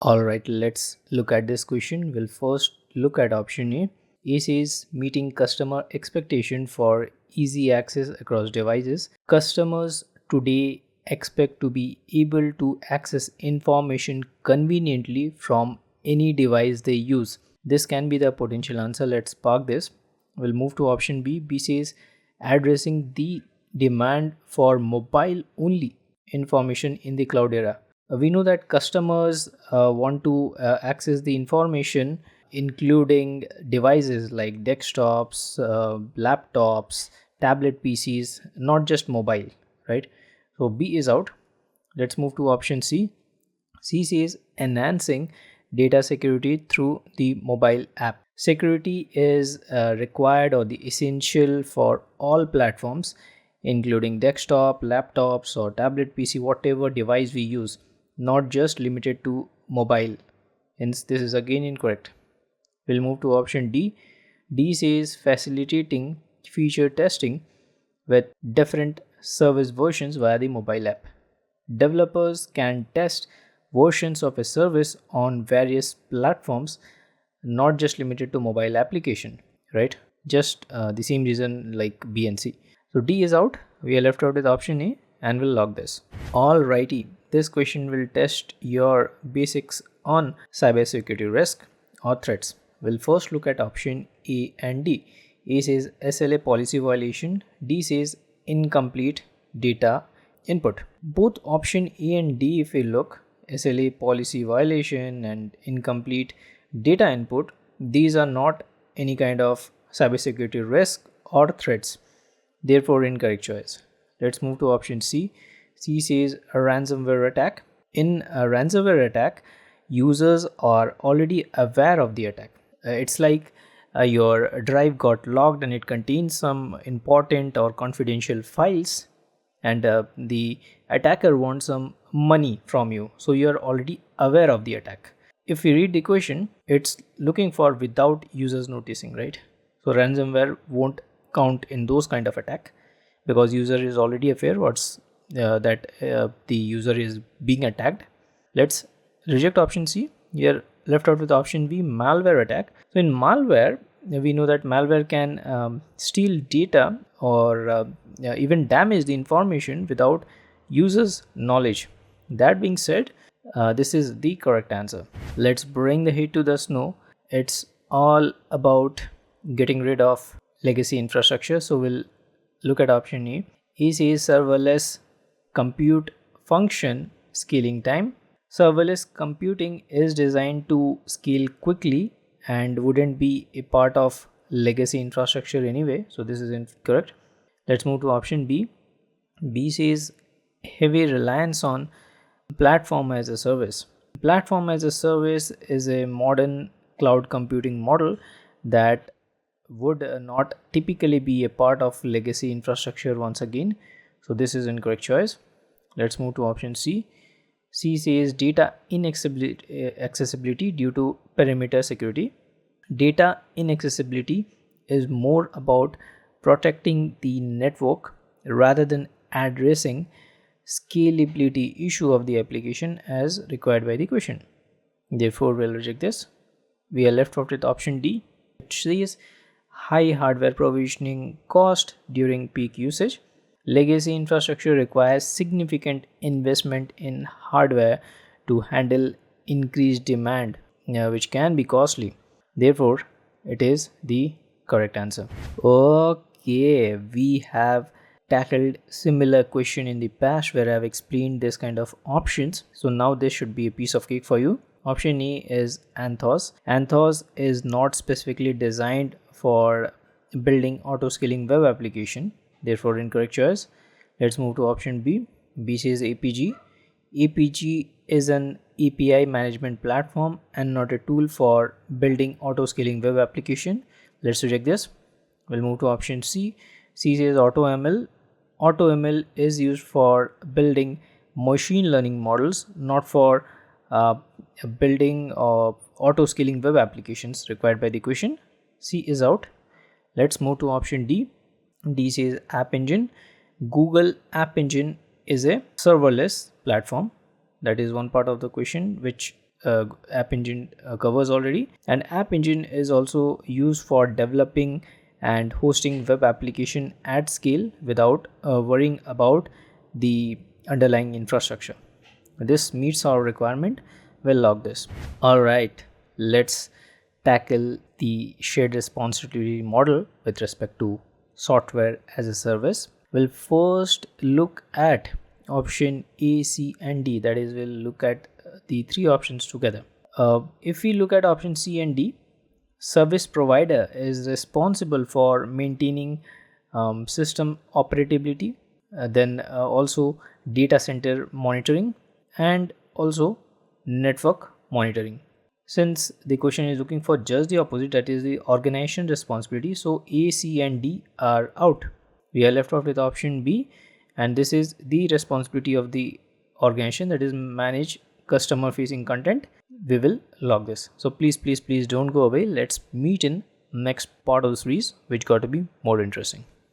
Alright, let's look at this question. We'll first look at option A. A says meeting customer expectation for easy access across devices. Customers today expect to be able to access information conveniently from any device they use. This can be the potential answer. Let's park this. We'll move to option B. B says addressing the demand for mobile only information in the cloud era. We know that customers want to access the information including devices like desktops, laptops, tablet PCs, not just mobile, right? So B is out. Let's move to option C. C says enhancing data security through the mobile app. Security is required or the essential for all platforms, including desktop, laptops, or tablet PC, whatever device we use, not just limited to mobile. Hence, this is again incorrect. We'll move to option D. D says facilitating feature testing with different service versions via the mobile app. Developers can test versions of a service on various platforms, not just limited to mobile application, right? Just the same reason like B and C. So D is out. We are left out with option A and we'll log this. Alrighty, this question will test your basics on cybersecurity risk or threats. We'll first look at option A and D. A says SLA policy violation. D says incomplete data input. Both option A and D, if we look, SLA policy violation and incomplete data input, these are not any kind of cybersecurity risk or threats. Therefore, incorrect choice. Let's move to option C. C says a ransomware attack. In a ransomware attack, users are already aware of the attack. It's like your drive got locked and it contains some important or confidential files, and the attacker wants some money from you. So you're already aware of the attack. If we read the question, it's looking for without users noticing, right? So ransomware won't count in those kind of attack because user is already aware that the user is being attacked. Let's reject option C. Here left out with option B, malware attack. So in malware, we know that malware can steal data or even damage the information without users' knowledge. That being said, this is the correct answer. Let's bring the heat to the snow. It's all about getting rid of legacy infrastructure. So we'll look at option A. A says serverless compute function scaling time. Serverless computing is designed to scale quickly and wouldn't be a part of legacy infrastructure anyway. So this is incorrect. Let's move to option B. B says heavy reliance on platform as a service. Platform as a service is a modern cloud computing model that would not typically be a part of legacy infrastructure once again. So this is incorrect choice. Let's move to option C. C says data inaccessibility due to perimeter security. Data inaccessibility is more about protecting the network rather than addressing scalability issue of the application as required by the question. Therefore, we'll reject this. We are left out with option D, which says high hardware provisioning cost during peak usage. Legacy infrastructure requires significant investment in hardware to handle increased demand, which can be costly. Therefore, it is the correct answer. Okay, we have tackled similar question in the past where I have explained this kind of options. So now this should be a piece of cake for you. Option A is Anthos. Anthos is not specifically designed for building auto-scaling web application. Therefore, incorrect choice. Let's move to option B. B says APG. APG is an API management platform and not a tool for building auto-scaling web application. Let's reject this. We'll move to option C. C says AutoML. AutoML is used for building machine learning models, not for building auto-scaling web applications required by the question. C is out. Let's move to option D. D says App Engine. Google App Engine is a serverless platform. That is one part of the question which App Engine covers already. And App Engine is also used for developing and hosting web application at scale without worrying about the underlying infrastructure. This meets our requirement. We'll log this. All right, let's tackle the shared responsibility model with respect to software as a service. We'll first look at option A, C, and D. That is, we'll look at the three options together. If we look at option C and D, service provider is responsible for maintaining system operability, then also data center monitoring, and also network monitoring. Since the question is looking for just the opposite, that is the organization responsibility, so A, C, and D are out. We are left off with option B, and this is the responsibility of the organization, that is manage customer facing content. We will log this. So please don't go away. Let's meet in next part of the series, which got to be more interesting.